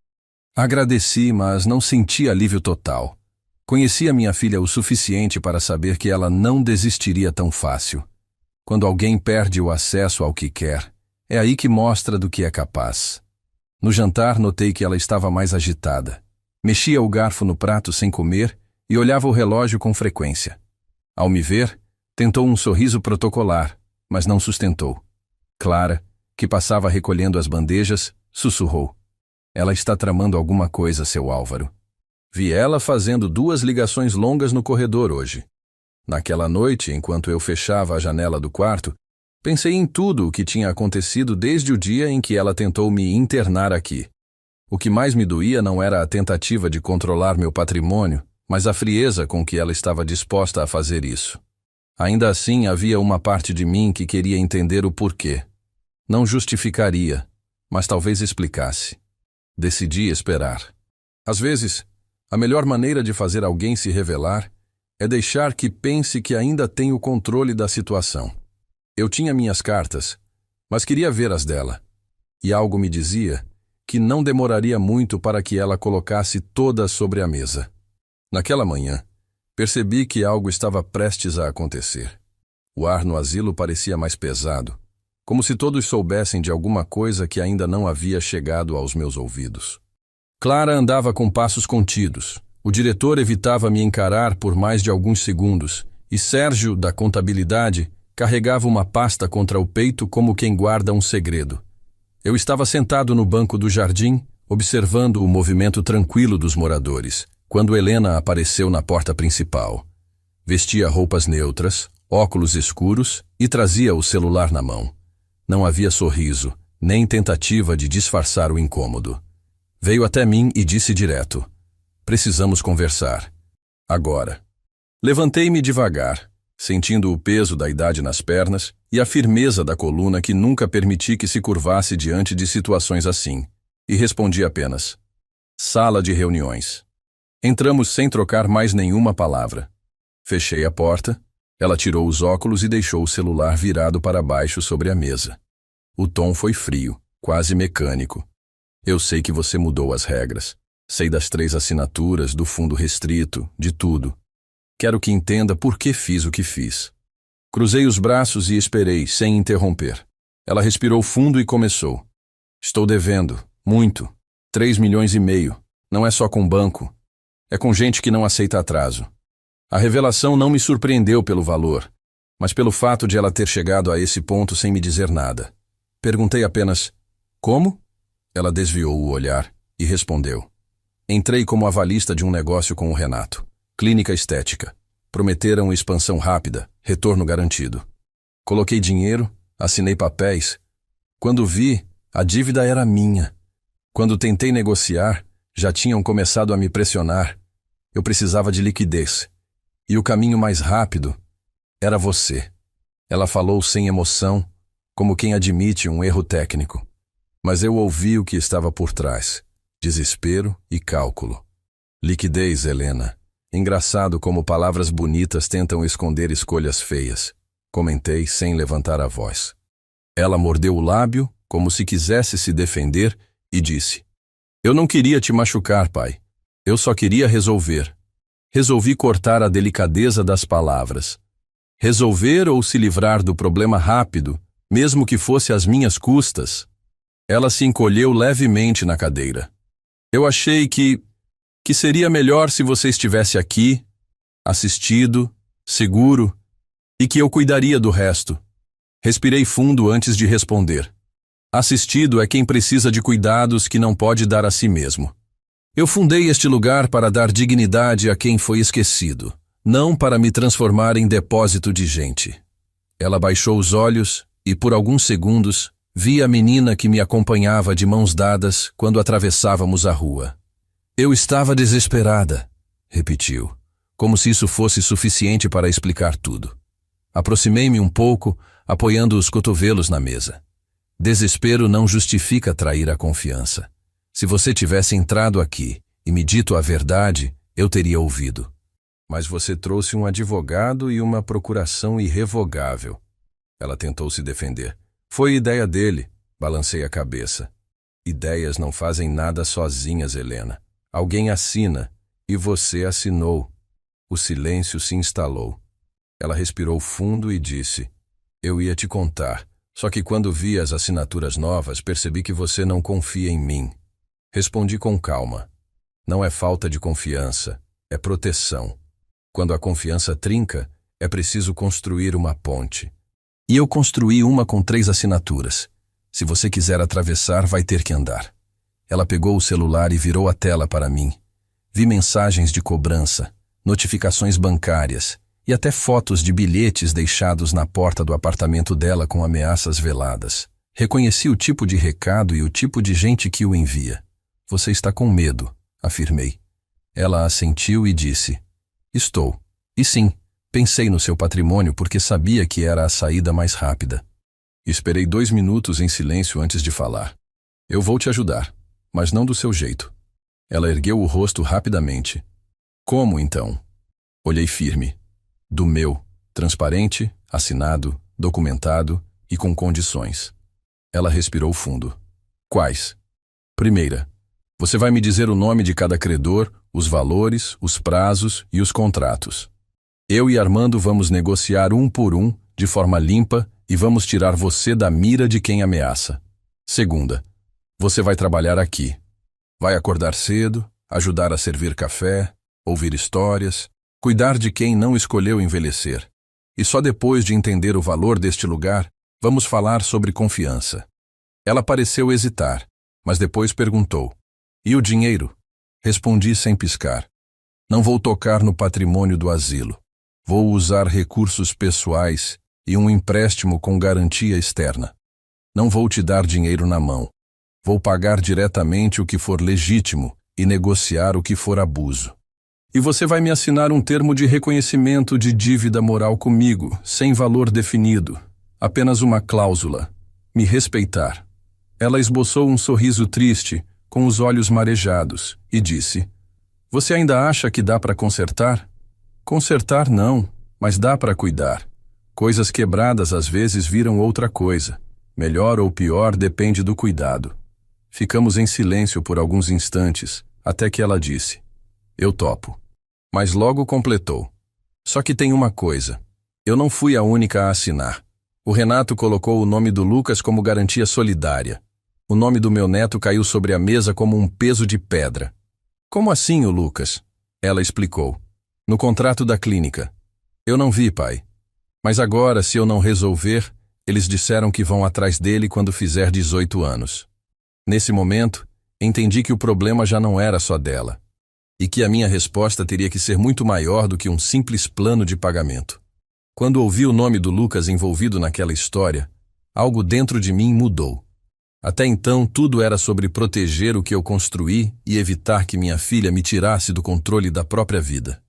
Agradeci, mas não senti alívio total. Conhecia minha filha o suficiente para saber que ela não desistiria tão fácil. Quando alguém perde o acesso ao que quer, é aí que mostra do que é capaz. No jantar, notei que ela estava mais agitada. Mexia o garfo no prato sem comer e olhava o relógio com frequência. Ao me ver, tentou um sorriso protocolar, mas não sustentou. Clara, que passava recolhendo as bandejas, sussurrou: "Ela está tramando alguma coisa, seu Álvaro." Vi ela fazendo 2 ligações longas no corredor hoje. Naquela noite, enquanto eu fechava a janela do quarto, pensei em tudo o que tinha acontecido desde o dia em que ela tentou me internar aqui. O que mais me doía não era a tentativa de controlar meu patrimônio, mas a frieza com que ela estava disposta a fazer isso. Ainda assim, havia uma parte de mim que queria entender o porquê. Não justificaria, mas talvez explicasse. Decidi esperar. Às vezes, a melhor maneira de fazer alguém se revelar é deixar que pense que ainda tem o controle da situação. Eu tinha minhas cartas, mas queria ver as dela. E algo me dizia que não demoraria muito para que ela colocasse todas sobre a mesa. Naquela manhã, percebi que algo estava prestes a acontecer. O ar no asilo parecia mais pesado, como se todos soubessem de alguma coisa que ainda não havia chegado aos meus ouvidos. Clara andava com passos contidos. O diretor evitava me encarar por mais de alguns segundos, e Sérgio, da contabilidade, carregava uma pasta contra o peito como quem guarda um segredo. Eu estava sentado no banco do jardim, observando o movimento tranquilo dos moradores, quando Helena apareceu na porta principal. Vestia roupas neutras, óculos escuros e trazia o celular na mão. Não havia sorriso, nem tentativa de disfarçar o incômodo. Veio até mim e disse direto: "Precisamos conversar. Agora." Levantei-me devagar, sentindo o peso da idade nas pernas e a firmeza da coluna que nunca permiti que se curvasse diante de situações assim, e respondi apenas: "Sala de reuniões." Entramos sem trocar mais nenhuma palavra. Fechei a porta, ela tirou os óculos e deixou o celular virado para baixo sobre a mesa. O tom foi frio, quase mecânico. "Eu sei que você mudou as regras. Sei das 3 assinaturas, do fundo restrito, de tudo. Quero que entenda por que fiz o que fiz." Cruzei os braços e esperei, sem interromper. Ela respirou fundo e começou: "Estou devendo, muito. 3,5 milhões. Não é só com banco. É com gente que não aceita atraso." A revelação não me surpreendeu pelo valor, mas pelo fato de ela ter chegado a esse ponto sem me dizer nada. Perguntei apenas: "Como?" Ela desviou o olhar e respondeu: "Entrei como avalista de um negócio com o Renato. Clínica estética. Prometeram expansão rápida, retorno garantido. Coloquei dinheiro, assinei papéis. Quando vi, a dívida era minha. Quando tentei negociar, já tinham começado a me pressionar. Eu precisava de liquidez. E o caminho mais rápido era você." Ela falou sem emoção, como quem admite um erro técnico. Mas eu ouvi o que estava por trás: desespero e cálculo. "Liquidez, Helena. Engraçado como palavras bonitas tentam esconder escolhas feias", comentei sem levantar a voz. Ela mordeu o lábio, como se quisesse se defender, e disse: "Eu não queria te machucar, pai. Eu só queria resolver." Resolvi cortar a delicadeza das palavras. Resolver ou se livrar do problema rápido, mesmo que fosse às minhas custas. Ela se encolheu levemente na cadeira. Eu achei que seria melhor se você estivesse aqui, assistido, seguro, e que eu cuidaria do resto. Respirei fundo antes de responder. Assistido é quem precisa de cuidados que não pode dar a si mesmo. Eu fundei este lugar para dar dignidade a quem foi esquecido, não para me transformar em depósito de gente. Ela baixou os olhos e, por alguns segundos, vi a menina que me acompanhava de mãos dadas quando atravessávamos a rua. Eu estava desesperada, repetiu, como se isso fosse suficiente para explicar tudo. Aproximei-me um pouco, apoiando os cotovelos na mesa. Desespero não justifica trair a confiança. Se você tivesse entrado aqui e me dito a verdade, eu teria ouvido. Mas você trouxe um advogado e uma procuração irrevogável. Ela tentou se defender. Foi ideia dele, balancei a cabeça. Ideias não fazem nada sozinhas, Helena. Alguém assina, e você assinou. O silêncio se instalou. Ela respirou fundo e disse, eu ia te contar, só que quando vi as assinaturas novas, percebi que você não confia em mim. Respondi com calma. Não é falta de confiança, é proteção. Quando a confiança trinca, é preciso construir uma ponte. E eu construí uma com 3 assinaturas. Se você quiser atravessar, vai ter que andar. Ela pegou o celular e virou a tela para mim. Vi mensagens de cobrança, notificações bancárias e até fotos de bilhetes deixados na porta do apartamento dela com ameaças veladas. Reconheci o tipo de recado e o tipo de gente que o envia. Você está com medo, afirmei. Ela assentiu e disse, estou. E sim, pensei no seu patrimônio porque sabia que era a saída mais rápida. Esperei 2 minutos em silêncio antes de falar. Eu vou te ajudar, mas não do seu jeito. Ela ergueu o rosto rapidamente. Como então? Olhei firme. Do meu, transparente, assinado, documentado e com condições. Ela respirou fundo. Quais? Primeira, você vai me dizer o nome de cada credor, os valores, os prazos e os contratos. Eu e Armando vamos negociar um por um, de forma limpa, e vamos tirar você da mira de quem ameaça. Segunda, você vai trabalhar aqui. Vai acordar cedo, ajudar a servir café, ouvir histórias, cuidar de quem não escolheu envelhecer. E só depois de entender o valor deste lugar, vamos falar sobre confiança. Ela pareceu hesitar, mas depois perguntou, e o dinheiro? Respondi sem piscar. Não vou tocar no patrimônio do asilo. Vou usar recursos pessoais e um empréstimo com garantia externa. Não vou te dar dinheiro na mão. Vou pagar diretamente o que for legítimo e negociar o que for abuso. E você vai me assinar um termo de reconhecimento de dívida moral comigo, sem valor definido. Apenas uma cláusula. Me respeitar. Ela esboçou um sorriso triste, com os olhos marejados, e disse, você ainda acha que dá para consertar? Consertar não, mas dá para cuidar. Coisas quebradas às vezes viram outra coisa. Melhor ou pior depende do cuidado. Ficamos em silêncio por alguns instantes, até que ela disse, eu topo. Mas logo completou. Só que tem uma coisa. Eu não fui a única a assinar. O Renato colocou o nome do Lucas como garantia solidária. O nome do meu neto caiu sobre a mesa como um peso de pedra. Como assim, o Lucas? Ela explicou. No contrato da clínica. Eu não vi, pai. Mas agora, se eu não resolver, eles disseram que vão atrás dele quando fizer 18 anos. Nesse momento, entendi que o problema já não era só dela. E que a minha resposta teria que ser muito maior do que um simples plano de pagamento. Quando ouvi o nome do Lucas envolvido naquela história, algo dentro de mim mudou. Até então, tudo era sobre proteger o que eu construí e evitar que minha filha me tirasse do controle da própria vida.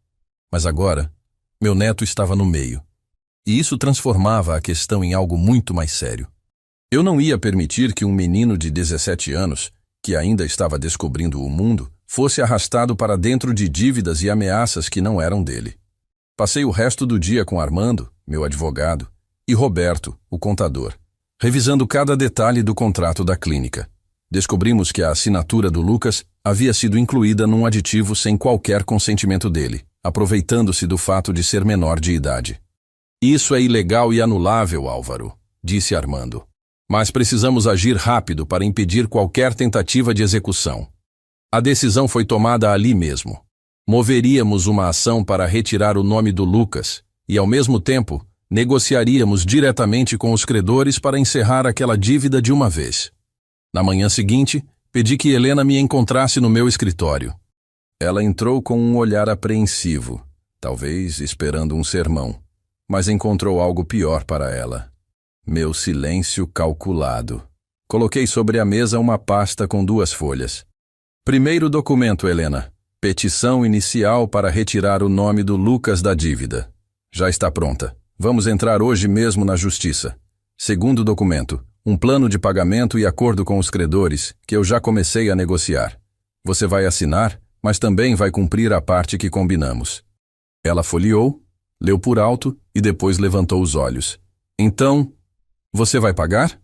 Mas agora, meu neto estava no meio. E isso transformava a questão em algo muito mais sério. Eu não ia permitir que um menino de 17 anos, que ainda estava descobrindo o mundo, fosse arrastado para dentro de dívidas e ameaças que não eram dele. Passei o resto do dia com Armando, meu advogado, e Roberto, o contador, revisando cada detalhe do contrato da clínica. Descobrimos que a assinatura do Lucas havia sido incluída num aditivo sem qualquer consentimento dele, aproveitando-se do fato de ser menor de idade. Isso é ilegal e anulável, Álvaro, disse Armando. Mas precisamos agir rápido para impedir qualquer tentativa de execução. A decisão foi tomada ali mesmo. Moveríamos uma ação para retirar o nome do Lucas e, ao mesmo tempo, negociaríamos diretamente com os credores para encerrar aquela dívida de uma vez. Na manhã seguinte, pedi que Helena me encontrasse no meu escritório. Ela entrou com um olhar apreensivo, talvez esperando um sermão, mas encontrou algo pior para ela. Meu silêncio calculado. Coloquei sobre a mesa uma pasta com 2 folhas. Primeiro documento, Helena. Petição inicial para retirar o nome do Lucas da dívida. Já está pronta. Vamos entrar hoje mesmo na justiça. Segundo documento. Um plano de pagamento e acordo com os credores, que eu já comecei a negociar. Você vai assinar, mas também vai cumprir a parte que combinamos. Ela folheou, leu por alto e depois levantou os olhos. Então, você vai pagar?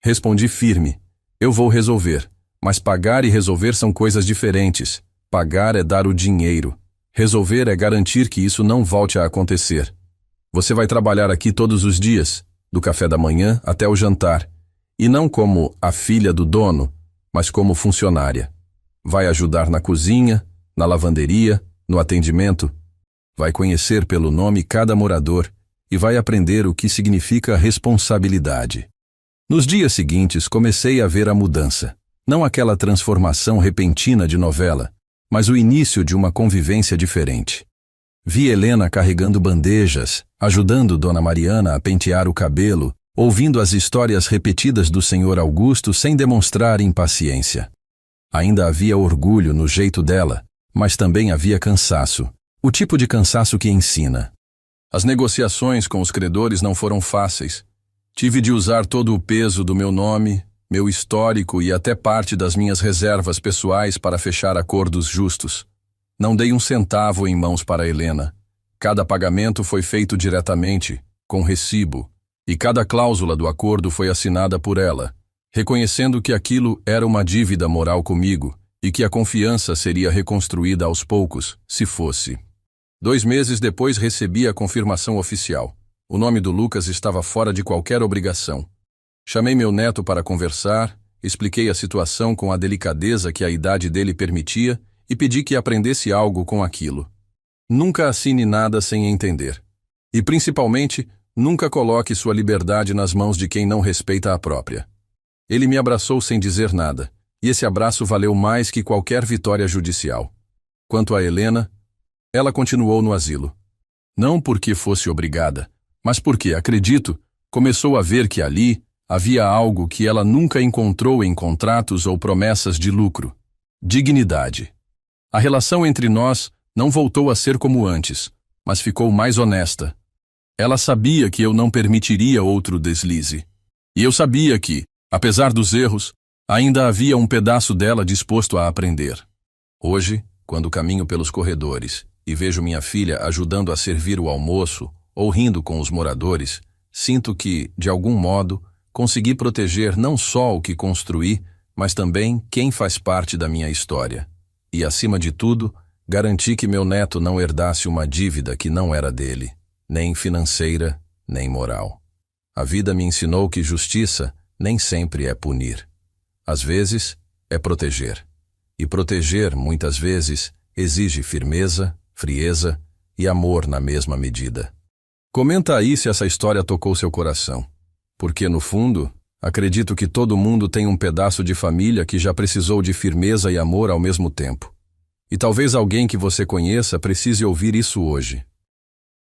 Respondi firme. Eu vou resolver, mas pagar e resolver são coisas diferentes. Pagar é dar o dinheiro. Resolver é garantir que isso não volte a acontecer. Você vai trabalhar aqui todos os dias, do café da manhã até o jantar, e não como a filha do dono, mas como funcionária. Vai ajudar na cozinha, na lavanderia, no atendimento. Vai conhecer pelo nome cada morador e vai aprender o que significa responsabilidade. Nos dias seguintes comecei a ver a mudança. Não aquela transformação repentina de novela, mas o início de uma convivência diferente. Vi Helena carregando bandejas, ajudando Dona Mariana a pentear o cabelo, ouvindo as histórias repetidas do Senhor Augusto sem demonstrar impaciência. Ainda havia orgulho no jeito dela, mas também havia cansaço, o tipo de cansaço que ensina. As negociações com os credores não foram fáceis. Tive de usar todo o peso do meu nome, meu histórico e até parte das minhas reservas pessoais para fechar acordos justos. Não dei um centavo em mãos para Helena. Cada pagamento foi feito diretamente, com recibo, e cada cláusula do acordo foi assinada por ela, reconhecendo que aquilo era uma dívida moral comigo e que a confiança seria reconstruída aos poucos, se fosse. 2 meses depois recebi a confirmação oficial. O nome do Lucas estava fora de qualquer obrigação. Chamei meu neto para conversar, expliquei a situação com a delicadeza que a idade dele permitia e pedi que aprendesse algo com aquilo. Nunca assine nada sem entender. E, principalmente, nunca coloque sua liberdade nas mãos de quem não respeita a própria. Ele me abraçou sem dizer nada, e esse abraço valeu mais que qualquer vitória judicial. Quanto a Helena, ela continuou no asilo. Não porque fosse obrigada, mas porque, acredito, começou a ver que ali havia algo que ela nunca encontrou em contratos ou promessas de lucro: dignidade. A relação entre nós não voltou a ser como antes, mas ficou mais honesta. Ela sabia que eu não permitiria outro deslize. E eu sabia que, apesar dos erros, ainda havia um pedaço dela disposto a aprender. Hoje, quando caminho pelos corredores e vejo minha filha ajudando a servir o almoço ou rindo com os moradores, sinto que, de algum modo, consegui proteger não só o que construí, mas também quem faz parte da minha história. E, acima de tudo, garanti que meu neto não herdasse uma dívida que não era dele, nem financeira, nem moral. A vida me ensinou que justiça nem sempre é punir. Às vezes, é proteger. E proteger, muitas vezes, exige firmeza, frieza e amor na mesma medida. Comenta aí se essa história tocou seu coração. Porque, no fundo, acredito que todo mundo tem um pedaço de família que já precisou de firmeza e amor ao mesmo tempo. E talvez alguém que você conheça precise ouvir isso hoje.